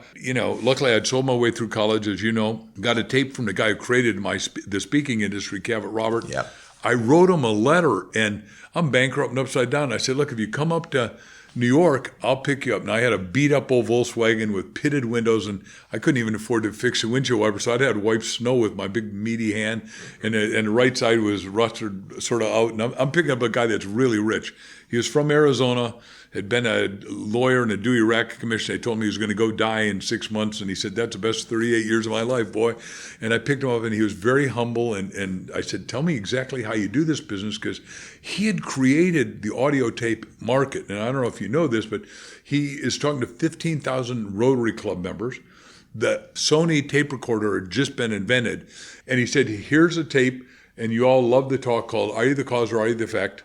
luckily I'd sold my way through college, as you know, got a tape from the guy who created the speaking industry, Cavett Roberts. Yeah. I wrote him a letter, and I'm bankrupt and upside down. I said, look, if you come up to New York, I'll pick you up. And I had a beat-up old Volkswagen with pitted windows, and I couldn't even afford to fix a windshield wiper, so I'd had to wipe snow with my big meaty hand, and the right side was rusted sort of out. And I'm picking up a guy that's really rich. He was from Arizona, had been a lawyer in the Dewey Racquet Commission. They told me he was going to go die in 6 months, and he said, that's the best 38 years of my life, boy. And I picked him up, and he was very humble, and I said, tell me exactly how you do this business, because he had created the audio tape market. And I don't know if you know this, but he is talking to 15,000 Rotary Club members. The Sony tape recorder had just been invented, and he said, here's a tape, and you all love the talk called Are You the Cause or Are You the Effect?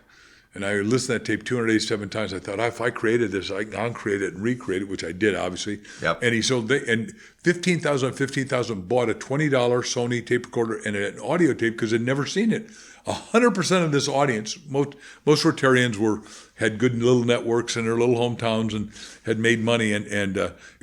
And I listened to that tape 287 times. I thought, if I created this, I can uncreate it and recreate it, which I did, obviously. Yep. And he sold, and 15,000 bought a $20 Sony tape recorder and an audio tape because they'd never seen it. 100% of this audience, most Rotarians had good little networks in their little hometowns and had made money. And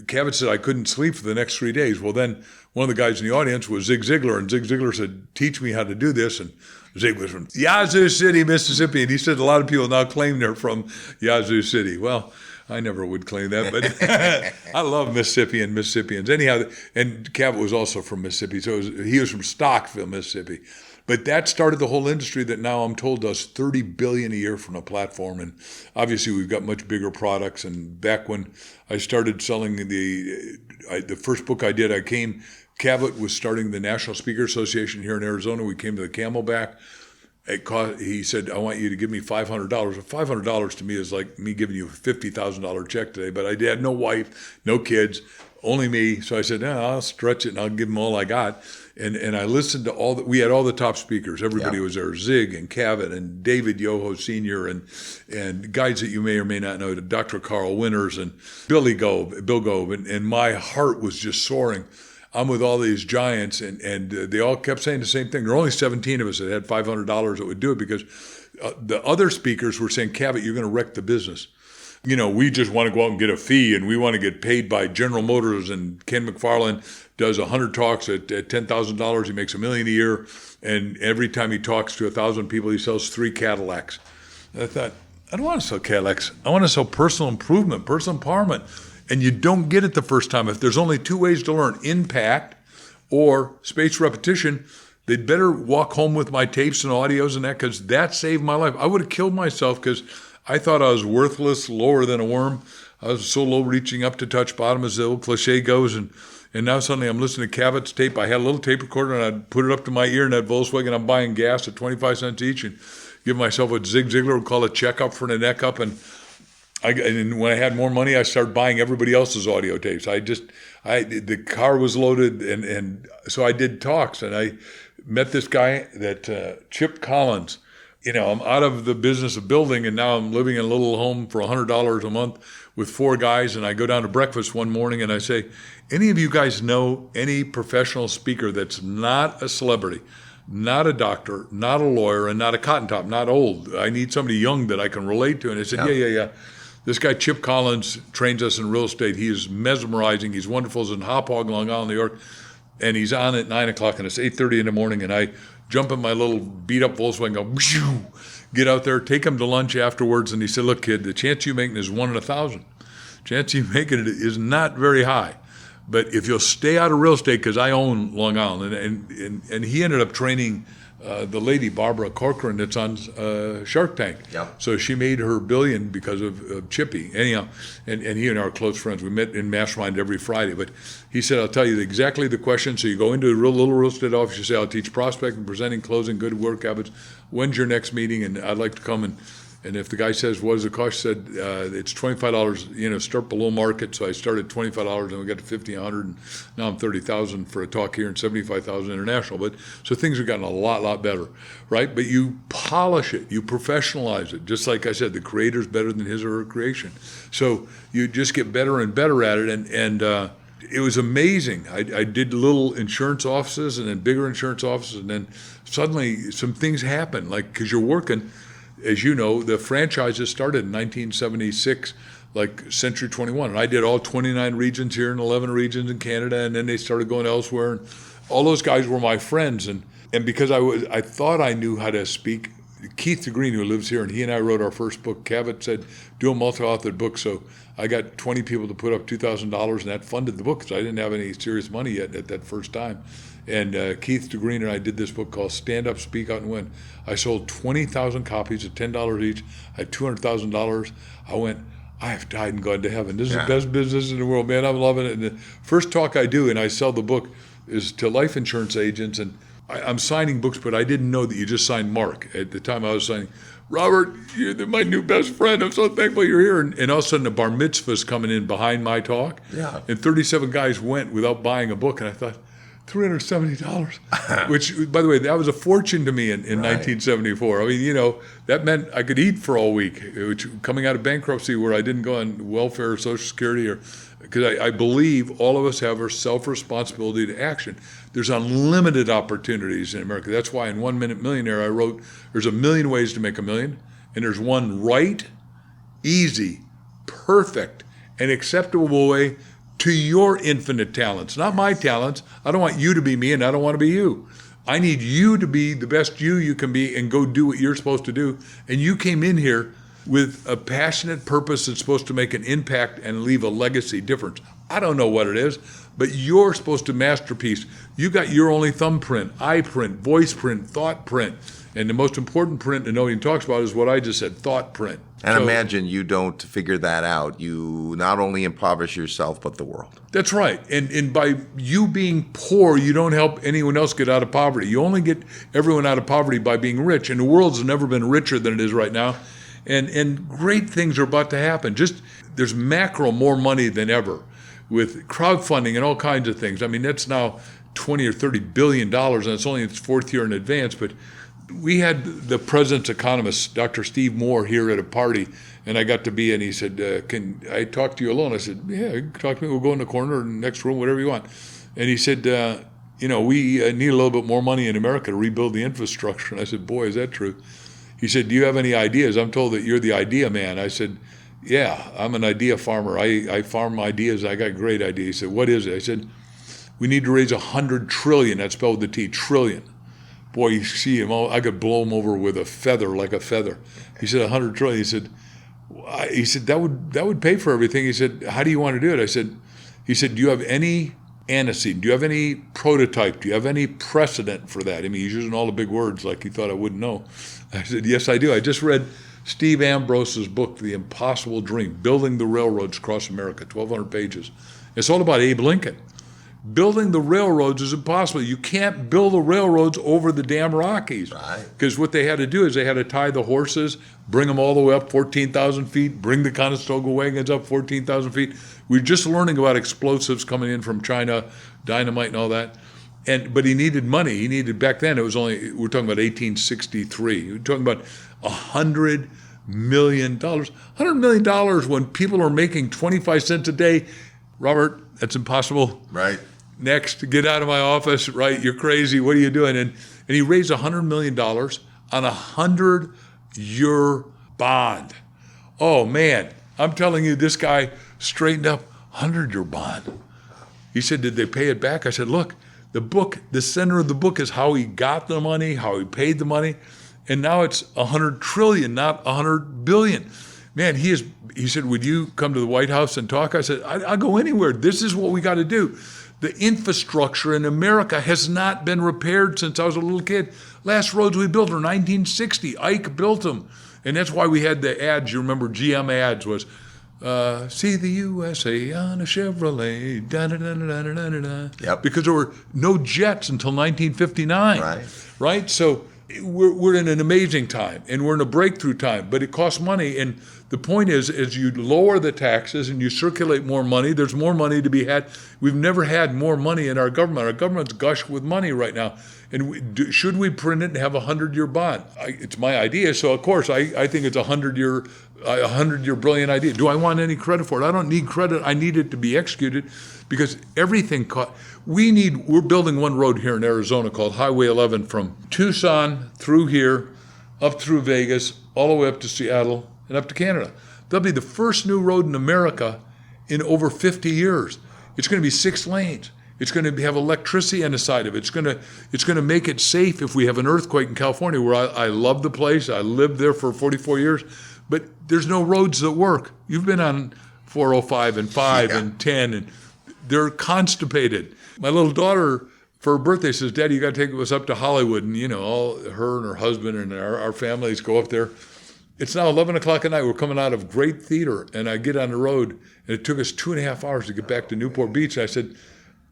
Cavett said, I couldn't sleep for the next 3 days. Well, then one of the guys in the audience was Zig Ziglar, and Zig Ziglar said, teach me how to do this. And Zig was from Yazoo City, Mississippi, and he said a lot of people now claim they're from Yazoo City. Well, I never would claim that, but I love Mississippi and Mississippians. Anyhow, and Cavett was also from Mississippi, so he was from Stockville, Mississippi. But that started the whole industry that now I'm told does $30 billion a year from a platform, and obviously we've got much bigger products. And back when I started selling the first book I did, Cavett was starting the National Speaker Association here in Arizona. We came to the Camelback. He said, I want you to give me $500. Well, $500 to me is like me giving you a $50,000 check today. But I had no wife, no kids, only me. So I said, I'll stretch it and I'll give them all I got. And I listened to we had all the top speakers. Everybody was there, Zig and Cavett and David Yoho Sr. and guys that you may or may not know, Dr. Carl Winters and Bill Gove. And my heart was just soaring. I'm with all these giants, and they all kept saying the same thing. There were only 17 of us that had $500 that would do it, because the other speakers were saying, Cavett, you're going to wreck the business. We just want to go out and get a fee, and we want to get paid by General Motors, and Ken McFarland does 100 talks at $10,000. He makes $1 million a year, and every time he talks to 1,000 people, he sells 3 Cadillacs. And I thought, I don't want to sell Cadillacs. I want to sell personal improvement, personal empowerment. And you don't get it the first time. If there's only 2 ways to learn, impact or spaced repetition, they'd better walk home with my tapes and audios and that, because that saved my life. I would have killed myself because I thought I was worthless, lower than a worm. I was so low, reaching up to touch bottom, as the old cliche goes. And now suddenly I'm listening to Cavett's tape. I had a little tape recorder, and I'd put it up to my ear in that Volkswagen. I'm buying gas at 25 cents each and give myself what Zig Ziglar would call a checkup for the neck up. And when I had more money, I started buying everybody else's audio tapes. The car was loaded, and so I did talks, and I met this guy Chip Collins. I'm out of the business of building, and now I'm living in a little home for $100 a month with 4 guys, and I go down to breakfast one morning, and I say, any of you guys know any professional speaker that's not a celebrity, not a doctor, not a lawyer, and not a cotton top, not old? I need somebody young that I can relate to. And I said, yeah. This guy, Chip Collins, trains us in real estate. He is mesmerizing. He's wonderful. He's in Hauppauge, Long Island, New York. And he's on at 9 o'clock, and it's 8:30 in the morning. And I jump in my little beat-up Volkswagen, go, get out there, take him to lunch afterwards. And he said, look, kid, the chance you making is 1 in 1,000. Chance you making it is not very high. But if you'll stay out of real estate, because I own Long Island, and he ended up training the lady, Barbara Corcoran, that's on Shark Tank. Yep. So she made her $1 billion because of Chippy. Anyhow, and he and I are close friends. We met in Mastermind every Friday. But he said, I'll tell you exactly the question. So you go into a little real estate office, you say, I'll teach prospecting, presenting, closing, good work habits. When's your next meeting? And I'd like to come and if the guy says, what does it cost? Said, it's $25, start below market. So I started $25 and we got to $50, $100, and now I'm $30,000 for a talk here and $75,000 international. But so things have gotten a lot better, right? But you polish it, you professionalize it. Just like I said, the creator's better than his or her creation. So you just get better and better at it. And it was amazing. I did little insurance offices and then bigger insurance offices. And then suddenly some things happen, like, because you're working. As you know, the franchises started in 1976, like Century 21. And I did all 29 regions here and 11 regions in Canada, and then they started going elsewhere. And all those guys were my friends. And because I thought I knew how to speak, Keith DeGreen, who lives here, and he and I wrote our first book. Cabot said, do a multi-authored book. So I got 20 people to put up $2,000, and that funded the book because I didn't have any serious money yet at that first time. And Keith DeGreen and I did this book called Stand Up, Speak Out, and Win. I sold 20,000 copies at $10 each. I had $200,000. I went, I have died and gone to heaven. This is the best business in the world, man. I'm loving it. And the first talk I do, and I sell the book, is to life insurance agents. And I'm signing books, but I didn't know that you just signed Mark. At the time I was signing, Robert, you're my new best friend. I'm so thankful you're here. And all of a sudden, a bar mitzvah's coming in behind my talk. Yeah. And 37 guys went without buying a book. And I thought, $370, which, by the way, that was a fortune to me in 1974. I mean, that meant I could eat for all week, which coming out of bankruptcy where I didn't go on welfare or Social Security, because I believe all of us have our self-responsibility to action. There's unlimited opportunities in America. That's why in 1 Minute Millionaire I wrote, there's 1 million ways to make $1 million, and there's one right, easy, perfect, and acceptable way to your infinite talents, not my talents. I don't want you to be me, and I don't want to be you. I need you to be the best you can be and go do what you're supposed to do. And you came in here with a passionate purpose that's supposed to make an impact and leave a legacy difference. I don't know what it is, but you're supposed to masterpiece. You got your only thumbprint, eye print, voice print, thought print. And the most important print that nobody talks about is what I just said, thought print. And imagine you don't figure that out. You not only impoverish yourself, but the world. That's right. And by you being poor, you don't help anyone else get out of poverty. You only get everyone out of poverty by being rich. And the world's never been richer than it is right now. And great things are about to happen. There's macro more money than ever with crowdfunding and all kinds of things. I mean, that's now $20 or $30 billion, and it's only its fourth year in advance. But we had the president's economist, Dr. Steve Moore, here at a party, and I got to be, and he said, can I talk to you alone? I said, yeah, you can talk to me. We'll go in the corner or next room, whatever you want. And he said, we need a little bit more money in America to rebuild the infrastructure. And I said, boy, is that true? He said, do you have any ideas? I'm told that you're the idea man. I said, yeah, I'm an idea farmer. I farm ideas. I got great ideas. He said, what is it? I said, we need to raise 100 trillion. That's spelled with a T, trillion. Boy, you see him, I could blow him over with a feather, like a feather. He said, 100 trillion. He said, that would pay for everything. He said, how do you want to do it? He said, do you have any antecedent? Do you have any prototype? Do you have any precedent for that? I mean, he's using all the big words like he thought I wouldn't know. I said, yes, I do. I just read Steve Ambrose's book, The Impossible Dream, Building the Railroads Across America, 1,200 pages. It's all about Abe Lincoln. Building the railroads is impossible. You can't build the railroads over the damn Rockies. Right. Because what they had to do is they had to tie the horses, bring them all the way up 14,000 feet, bring the Conestoga wagons up 14,000 feet. We're just learning about explosives coming in from China, dynamite and all that. But he needed money. He needed, back then, we're talking about 1863. We're talking about $100 million. $100 million when people are making 25 cents a day. Robert, that's impossible. Right. Next, get out of my office, right? You're crazy. What are you doing? And he raised $100 million on a 100-year bond. Oh, man. I'm telling you, this guy straightened up 100-year bond. He said, did they pay it back? I said, look, the center of the book is how he got the money, how he paid the money. And now it's 100 trillion, not 100 billion. man, he said, would you come to the White House and talk? I said, I'll go anywhere. This is what we got to do. The infrastructure in America has not been repaired since I was a little kid. Last roads we built were 1960. Ike built them. And that's why we had the ads. You remember GM ads was, see the USA on a Chevrolet, da-da-da-da-da-da-da. Yep. Because there were no jets until 1959. Right? So we're in an amazing time, and we're in a breakthrough time, but it costs money. And the point is, as you lower the taxes and you circulate more money, there's more money to be had. We've never had more money in our government. Our government's gush with money right now. And should we print it and have a 100-year bond? It's my idea, so of course I think it's a 100-year brilliant idea. Do I want any credit for it? I don't need credit. I need it to be executed, because everything we're building one road here in Arizona called Highway 11 from Tucson through here, up through Vegas, all the way up to Seattle and up to Canada. That'll be the first new road in America in over 50 years. It's going to be 6 lanes. It's going to have electricity on the side of it. It's going to make it safe if we have an earthquake in California, where I love the place. I lived there for 44 years, but there's no roads that work. You've been on 405 and 5 and 10, and they're constipated. My little daughter, for her birthday, says, Daddy, you got to take us up to Hollywood. And, all her and her husband and our families go up there. It's now 11 o'clock at night. We're coming out of great theater, and I get on the road, and it took us 2.5 hours to get back to Newport Beach. And I said,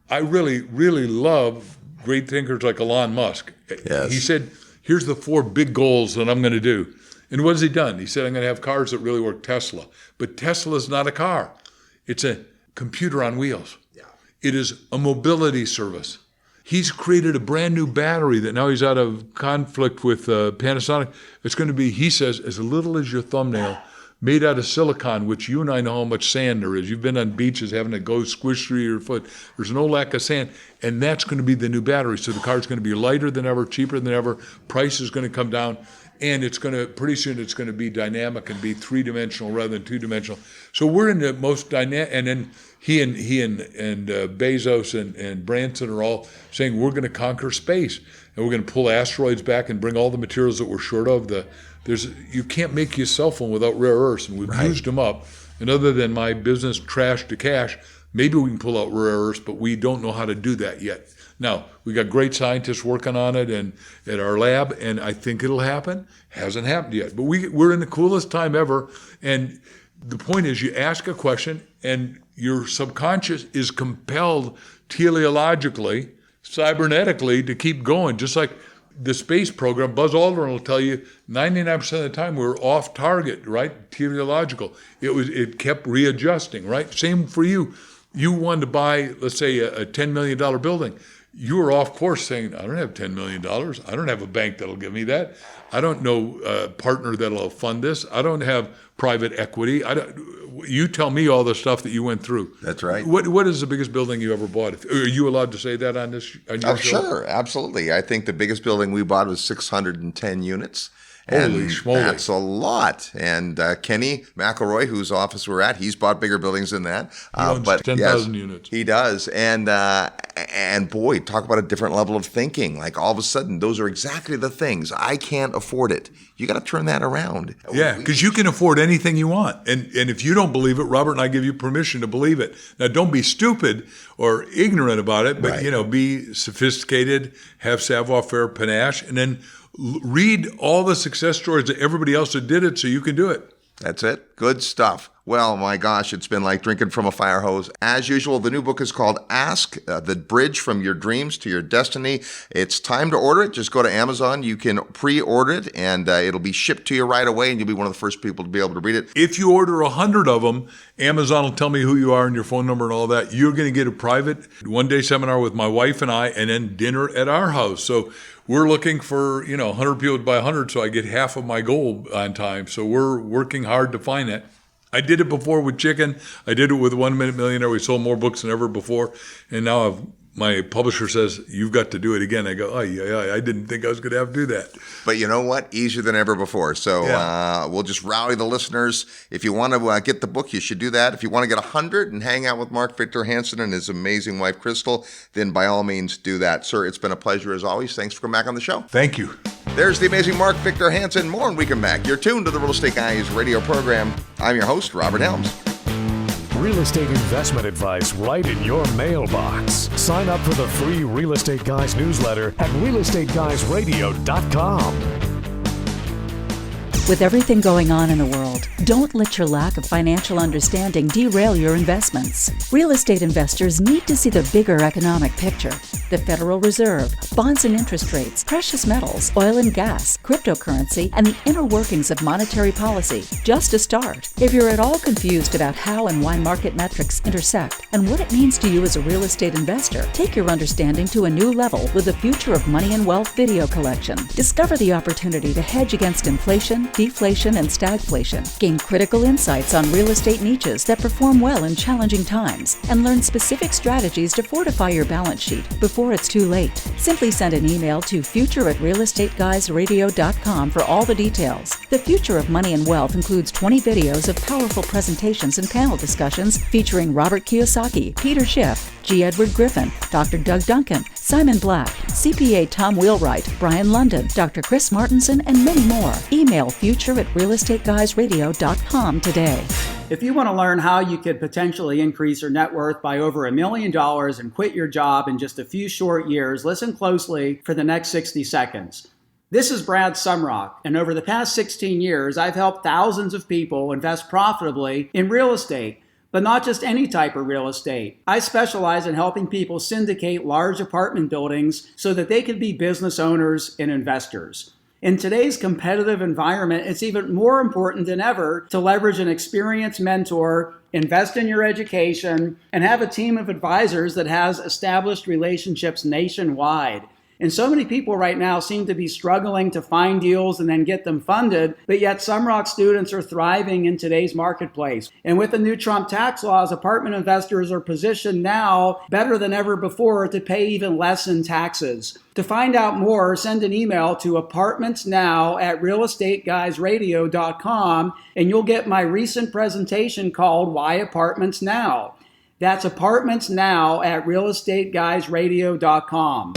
I really, really love great thinkers like Elon Musk. Yes. He said, here's the 4 big goals that I'm going to do. And what has he done? He said, I'm going to have cars that really work, Tesla. But Tesla's not a car. It's a computer on wheels. Yeah. It is a mobility service. He's created a brand new battery that now he's out of conflict with Panasonic. It's going to be, he says, as little as your thumbnail, made out of silicon, which you and I know how much sand there is. You've been on beaches having to go squish through your foot. There's no lack of sand. And that's going to be the new battery. So the car's going to be lighter than ever, cheaper than ever. Price is going to come down. And pretty soon it's going to be dynamic and be 3-dimensional rather than 2-dimensional. So we're in the most dynamic, and then he and Bezos and Branson are all saying we're going to conquer space. And we're going to pull asteroids back and bring all the materials that we're short of. You can't make your cell phone without rare earths, and we've used them up. And other than my business trash to cash, maybe we can pull out rare earths, but we don't know how to do that yet. Now, we got great scientists working on it and at our lab, and I think it'll happen. Hasn't happened yet, but we're in the coolest time ever. And the point is, you ask a question, and your subconscious is compelled teleologically, cybernetically, to keep going, just like the space program. Buzz Aldrin will tell you 99% of the time we're off target, right? Teleological. It kept readjusting, right? Same for you. You wanted to buy, let's say, a $10 million building. You were off course saying, I don't have $10 million. I don't have a bank that'll give me that. I don't know a partner that'll fund this. I don't have private equity. You tell me all the stuff that you went through. That's right. What is the biggest building you ever bought? Are you allowed to say that on this? On your show? Sure, absolutely. I think the biggest building we bought was 610 units. And holy schmoly. That's a lot. And Kenny McElroy, whose office we're at, he's bought bigger buildings than that. He owns 10,000 units. He does. And boy, talk about a different level of thinking. Like all of a sudden, those are exactly the things. I can't afford it. You got to turn that around. Yeah, because you can afford anything you want. And if you don't believe it, Robert and I give you permission to believe it. Now, don't be stupid or ignorant about it, but, be sophisticated, have savoir-faire, panache, and then read all the success stories of everybody else that did it so you can do it. That's it. Good stuff. Well, my gosh, it's been like drinking from a fire hose. As usual, the new book is called Ask, The Bridge from Your Dreams to Your Destiny. It's time to order it. Just go to Amazon. You can pre-order it, and it'll be shipped to you right away, and you'll be one of the first people to be able to read it. If you order 100 of them, Amazon will tell me who you are and your phone number and all that. You're going to get a private one-day seminar with my wife and I, and then dinner at our house. So we're looking for, 100 people to buy 100, so I get half of my goal on time. So we're working hard to find that. I did it before with chicken. I did it with 1 Minute Millionaire. We sold more books than ever before. And now I've my publisher says, you've got to do it again. I go, I didn't think I was going to have to do that. But you know what? Easier than ever before. So we'll just rally the listeners. If you want to get the book, you should do that. If you want to get 100 and hang out with Mark Victor Hansen and his amazing wife, Crystal, then by all means do that. Sir, it's been a pleasure as always. Thanks for coming back on the show. Thank you. There's the amazing Mark Victor Hansen. More when we come back. You're tuned to the Real Estate Guys radio program. I'm your host, Robert Helms. Real estate investment advice right in your mailbox. Sign up for the free Real Estate Guys newsletter at realestateguysradio.com. With everything going on in the world, don't let your lack of financial understanding derail your investments. Real estate investors need to see the bigger economic picture. The Federal Reserve, bonds and interest rates, precious metals, oil and gas, cryptocurrency, and the inner workings of monetary policy, just to start. If you're at all confused about how and why market metrics intersect and what it means to you as a real estate investor, take your understanding to a new level with the Future of Money and Wealth video collection. Discover the opportunity to hedge against inflation, deflation, and stagflation. Gain critical insights on real estate niches that perform well in challenging times, and learn specific strategies to fortify your balance sheet before it's too late. Simply send an email to future@realestateguysradio.com for all the details. The Future of Money and Wealth includes 20 videos of powerful presentations and panel discussions featuring Robert Kiyosaki, Peter Schiff, G. Edward Griffin, Dr. Doug Duncan, Simon Black, CPA Tom Wheelwright, Brian London, Dr. Chris Martinson, and many more. Email future@realestateguysradio.com today. If you want to learn how you could potentially increase your net worth by over $1 million and quit your job in just a few short years, listen closely for the next 60 seconds. This is Brad Sumrock, and over the past 16 years, I've helped thousands of people invest profitably in real estate. But not just any type of real estate. I specialize in helping people syndicate large apartment buildings so that they can be business owners and investors. In today's competitive environment, it's even more important than ever to leverage an experienced mentor, invest in your education, and have a team of advisors that has established relationships nationwide. And so many people right now seem to be struggling to find deals and then get them funded, but yet Sumrock students are thriving in today's marketplace. And with the new Trump tax laws, apartment investors are positioned now better than ever before to pay even less in taxes. To find out more, send an email to apartmentsnow@realestateguysradio.com and you'll get my recent presentation called Why Apartments Now. That's apartmentsnow@realestateguysradio.com.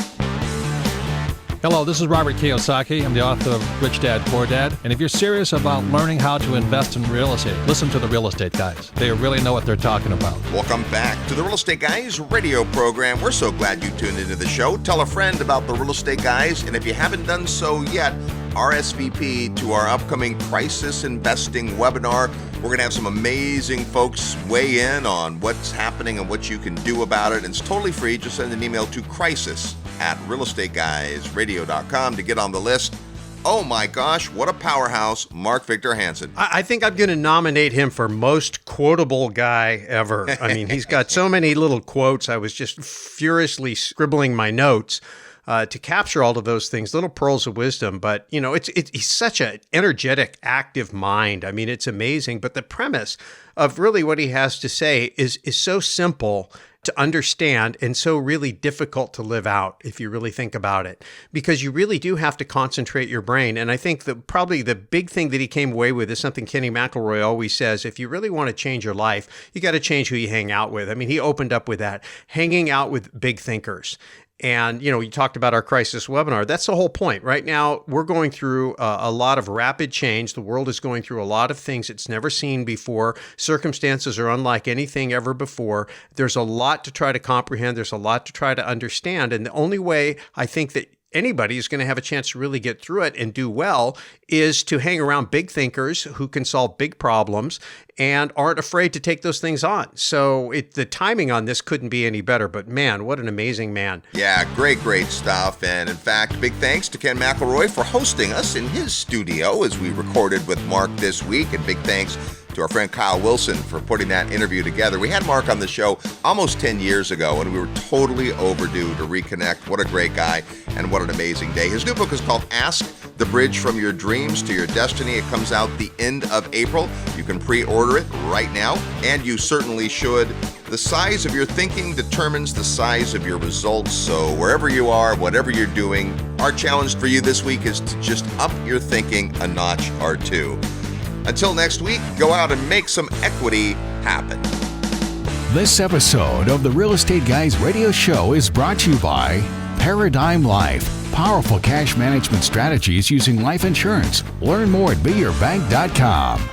Hello, this is Robert Kiyosaki. I'm the author of Rich Dad, Poor Dad. And if you're serious about learning how to invest in real estate, listen to the Real Estate Guys. They really know what they're talking about. Welcome back to the Real Estate Guys radio program. We're so glad you tuned into the show. Tell a friend about the Real Estate Guys. And if you haven't done so yet, RSVP to our upcoming Crisis Investing webinar. We're going to have some amazing folks weigh in on what's happening and what you can do about it. And it's totally free. Just send an email to crisis@realestateguysradio.com to get on the list. Oh my gosh, what a powerhouse, Mark Victor Hansen. I think I'm going to nominate him for most quotable guy ever. I mean, he's got so many little quotes. I was just furiously scribbling my notes to capture all of those things, little pearls of wisdom. But, you know, he's such an energetic, active mind. I mean, it's amazing. But the premise of really what he has to say is so simple to understand and so really difficult to live out if you really think about it, because you really do have to concentrate your brain. And I think that probably the big thing that he came away with is something Kenny McElroy always says: if you really want to change your life, you got to change who you hang out with. I mean, he opened up with that, hanging out with big thinkers. And, you know, you talked about our crisis webinar. That's the whole point. Right now, we're going through a lot of rapid change. The world is going through a lot of things it's never seen before. Circumstances are unlike anything ever before. There's a lot to try to comprehend. There's a lot to try to understand. And the only way I think that anybody is going to have a chance to really get through it and do well is to hang around big thinkers who can solve big problems and aren't afraid to take those things on. So the timing on this couldn't be any better, but man, what an amazing man. Yeah, great stuff. And in fact, big thanks to Ken McElroy for hosting us in his studio as we recorded with Mark this week. And big thanks to our friend Kyle Wilson for putting that interview together. We had Mark on the show almost 10 years ago, and we were totally overdue to reconnect. What a great guy, and what an amazing day. His new book is called Ask: The Bridge from Your Dreams to Your Destiny. It comes out the end of April. You can pre-order it right now, and you certainly should. the size of your thinking determines the size of your results. So wherever you are, whatever you're doing, our challenge for you this week is to just up your thinking a notch or two. Until next week, go out and make some equity happen. This episode of the Real Estate Guys radio show is brought to you by Paradigm Life. Powerful cash management strategies using life insurance. Learn more at beyourbank.com.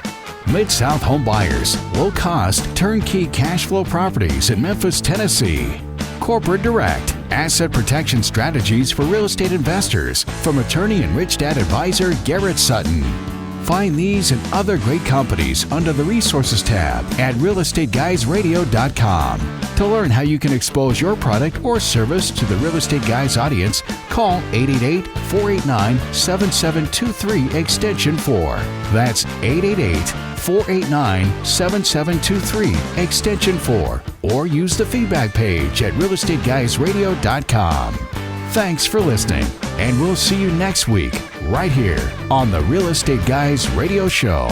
Mid-South Home Buyers. Low-cost, turnkey cash flow properties in Memphis, Tennessee. Corporate Direct. Asset protection strategies for real estate investors from attorney and Rich Dad advisor Garrett Sutton. Find these and other great companies under the Resources tab at realestateguysradio.com. To learn how you can expose your product or service to the Real Estate Guys audience, call 888-489-7723 extension 4. That's 888-489-7723 extension 4. Or use the feedback page at realestateguysradio.com. Thanks for listening, and we'll see you next week right here on the Real Estate Guys radio show.